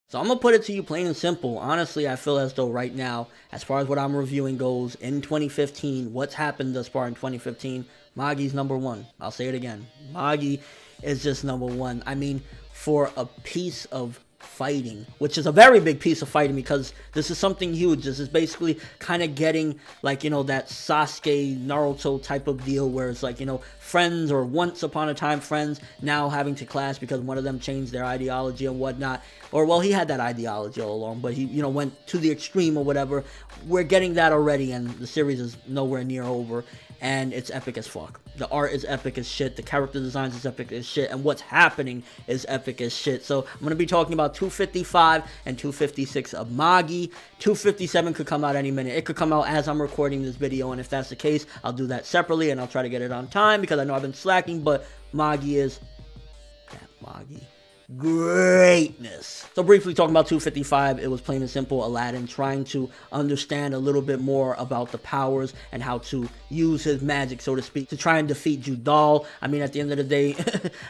So I'm going to put it to you plain and simple. Honestly, I feel as though right now, as far as what I'm reviewing goes, in 2015, what's happened thus far in 2015, Magi's number one. I'll say it again. Magi is just number one. I mean, for a piece of fighting, which is a very big piece of fighting because this is something huge. This is basically kind of getting like, you know, that Sasuke Naruto type of deal where it's like, you know, friends or once upon a time friends now having to clash because one of them changed their ideology and whatnot. Or, well, he had that ideology all along, but he, you know, went to the extreme or whatever. We're getting that already, and the series is nowhere near over, and it's epic as fuck. The art is epic as shit. The character designs is epic as shit, and what's happening is epic as shit. So I'm going to be talking about 255 and 256 of Magi. 257 could come out any minute. It could come out as I'm recording this video, and if that's the case, I'll do that separately, and I'll try to get it on time because I know I've been slacking, but Magi is that Magi. Greatness. So briefly talking about 255, it was plain and simple Aladdin trying to understand a little bit more about the powers and how to use his magic, so to speak, to try and defeat Judal. I mean, at the end of the day,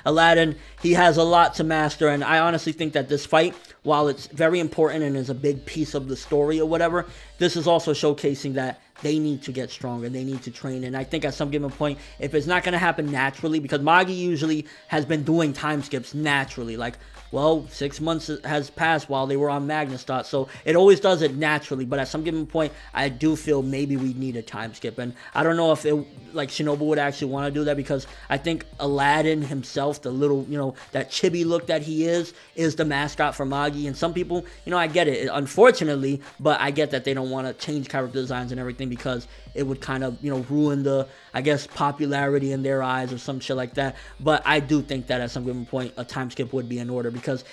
Aladdin, he has a lot to master, and I honestly think that this fight, while it's very important and is a big piece of the story or whatever, this is also showcasing that they need to get stronger. They need to train. And I think at some given point, if it's not going to happen naturally, because Magi usually has been doing time skips naturally. Like, well, 6 months has passed while they were on Magnustot, so it always does it naturally. But at some given point, I do feel maybe we need a time skip. And I don't know if it, like, Shinobu would actually want to do that, because I think Aladdin himself, the little, you know, that chibi look that he is the mascot for Magi. And some people, you know, I get it, unfortunately, but I get that they don't want to change character designs and everything because it would kind of, you know, ruin the, I guess, popularity in their eyes or some shit like that. But I do think that at some given point, a time skip would be in order, because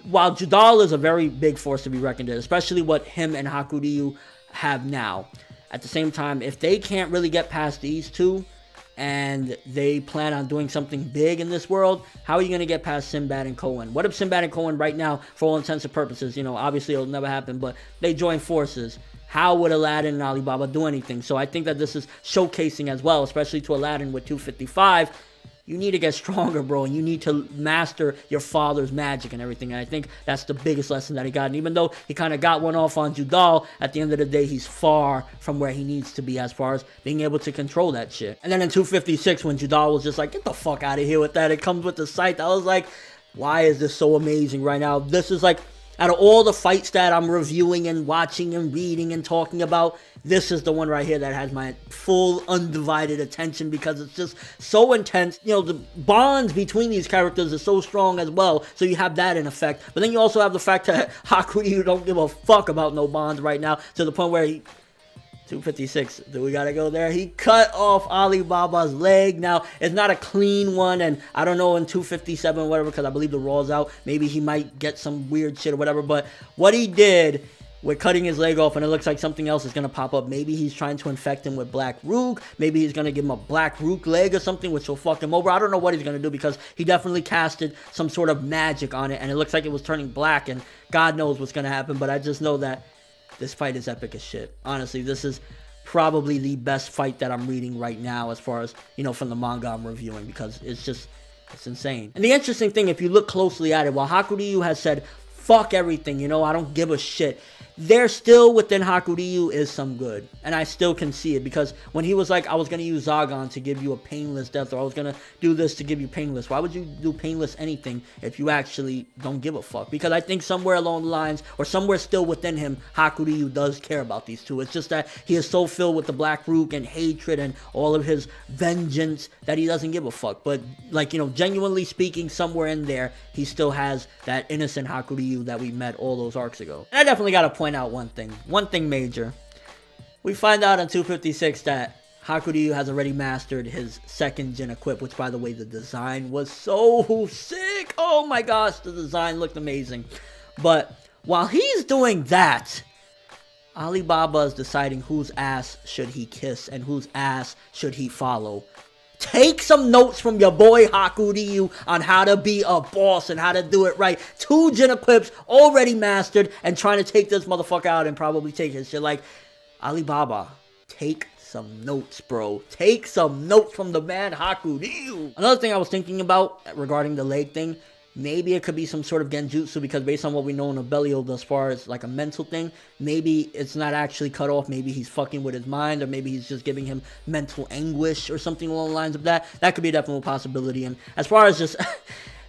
while Judal is a very big force to be reckoned with, especially what him and Hakuryuu have now, at the same time, if they can't really get past these two, and they plan on doing something big in this world, how are you going to get past Sinbad and Cohen? What if Sinbad and Cohen right now, for all intents and purposes, you know, obviously it'll never happen, but they join forces? How would Aladdin and Alibaba do anything? So I think that this is showcasing as well, especially to Aladdin with 255. You need to get stronger, bro, and you need to master your father's magic and everything. And I think that's the biggest lesson that he got. And even though he kind of got one off on Judal, at the end of the day, he's far from where he needs to be as far as being able to control that shit. And then in 256, when Judal was just like, get the fuck out of here with that, it comes with the sight, I was like, why is this so amazing right now? This is like, out of all the fights that I'm reviewing and watching and reading and talking about, this is the one right here that has my full undivided attention, because it's just so intense. You know, the bonds between these characters are so strong as well, so you have that in effect. But then you also have the fact that Hakuryuu don't give a fuck about no bonds right now, to the point where he... 256, do we gotta go there? He cut off Alibaba's leg. Now, it's not a clean one, and I don't know in 257 or whatever, because I believe the Raw's out. Maybe he might get some weird shit or whatever, but what he did with cutting his leg off, and it looks like something else is gonna pop up. Maybe he's trying to infect him with Black Rook. Maybe he's gonna give him a Black Rook leg or something, which will fuck him over. I don't know what he's gonna do, because he definitely casted some sort of magic on it, and it looks like it was turning black, and God knows what's gonna happen, but I just know that this fight is epic as shit. Honestly, this is probably the best fight that I'm reading right now as far as, you know, from the manga I'm reviewing, because it's just, it's insane. And the interesting thing, if you look closely at it, while Hakuryuu has said, fuck everything, you know, I don't give a shit, there still within Hakuryuu is some good. And I still can see it, because when he was like, I was going to use Zagon to give you a painless death, or I was going to do this to give you painless. Why would you do painless anything if you actually don't give a fuck? Because I think somewhere along the lines, or somewhere still within him, Hakuryuu does care about these two. It's just that he is so filled with the Black Rook and hatred and all of his vengeance that he doesn't give a fuck. But, like, you know, genuinely speaking, somewhere in there, he still has that innocent Hakuryuu that we met all those arcs ago. And I definitely got to point out one thing major. We find out in 256 that Hakuryuu has already mastered his second Jin equip, which, by the way, the design was so sick. Oh my gosh, the design looked amazing. But while he's doing that, Alibaba is deciding whose ass should he kiss and whose ass should he follow. Take some notes from your boy Hakuryuu on how to be a boss and how to do it right. 2 Jin equips already mastered, and trying to take this motherfucker out and probably take his shit. Like, Alibaba, take some notes, bro. Take some notes from the man Hakuryuu. Another thing I was thinking about regarding the leg thing, Maybe it could be some sort of genjutsu, because based on what we know in Abelio thus far, it's like a mental thing. Maybe it's not actually cut off. Maybe he's fucking with his mind, or maybe he's just giving him mental anguish or something along the lines of that. That could be a definite possibility. And as far as just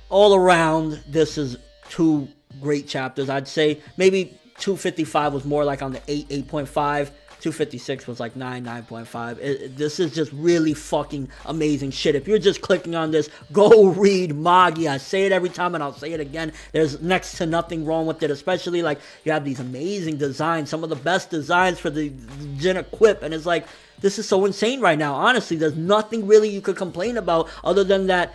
all around, this is 2 great chapters. I'd say maybe 255 was more like on the 8.5. 256 was like 9.5. This is just really fucking amazing shit. If you're just clicking on this, go read Magi. I say it every time and I'll say it again. There's next to nothing wrong with it, especially like you have these amazing designs, some of the best designs for the Jin equip, and it's like, this is so insane right now. Honestly, there's nothing really you could complain about other than that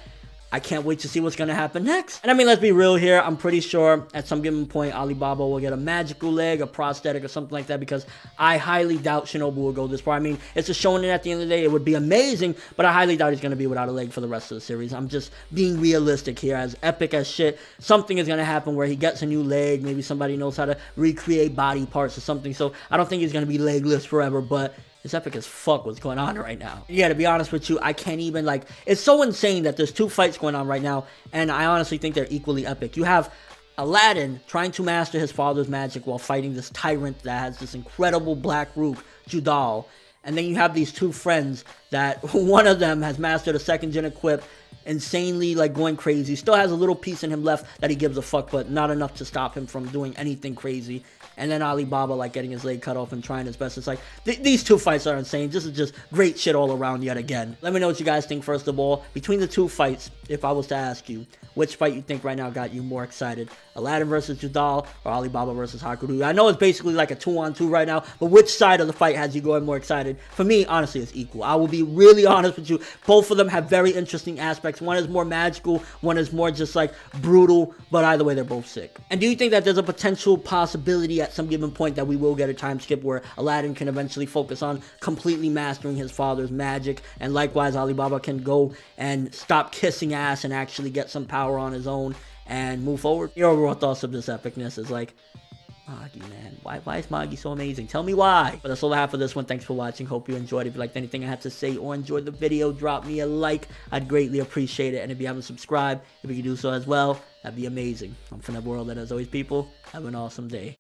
I can't wait to see what's going to happen next. And I mean, let's be real here. I'm pretty sure at some given point, Alibaba will get a magical leg, a prosthetic, or something like that, because I highly doubt Shinobu will go this far. I mean, it's a shonen at the end of the day. It would be amazing, but I highly doubt he's going to be without a leg for the rest of the series. I'm just being realistic here. As epic as shit, something is going to happen where he gets a new leg. Maybe somebody knows how to recreate body parts or something. So I don't think he's going to be legless forever, but it's epic as fuck what's going on right now. Yeah, to be honest with you, I can't even, like, it's so insane that there's 2 fights going on right now, and I honestly think they're equally epic. You have Aladdin trying to master his father's magic while fighting this tyrant that has this incredible black root, Judal. And then you have these 2 friends that one of them has mastered a 2nd gen equip, insanely like going crazy, still has a little piece in him left that he gives a fuck, but not enough to stop him from doing anything crazy. And then Alibaba like getting his leg cut off and trying his best. It's like, these 2 fights are insane. This is just great shit all around yet again. Let me know what you guys think first of all. Between the 2 fights, if I was to ask you, which fight you think right now got you more excited? Aladdin versus Judal or Alibaba versus Hakuryuu? I know it's basically like a 2-on-2 right now, but which side of the fight has you going more excited? For me, honestly, it's equal. I will be really honest with you. Both of them have very interesting aspects. One is more magical, one is more just like brutal, but either way, they're both sick. And do you think that there's a potential possibility at some given point that we will get a time skip where Aladdin can eventually focus on completely mastering his father's magic, and likewise Alibaba can go and stop kissing ass and actually get some power on his own and move forward? Your overall thoughts of this epicness is like, Magi, man, why is Magi so amazing? Tell me why. But that's all I have for this one. Thanks for watching. Hope you enjoyed. If you liked anything I had to say or enjoyed the video, drop me a like. I'd greatly appreciate it. And if you haven't subscribed, if you could do so as well, that'd be amazing. I'm ForneverWorld, and as always, people, have an awesome day.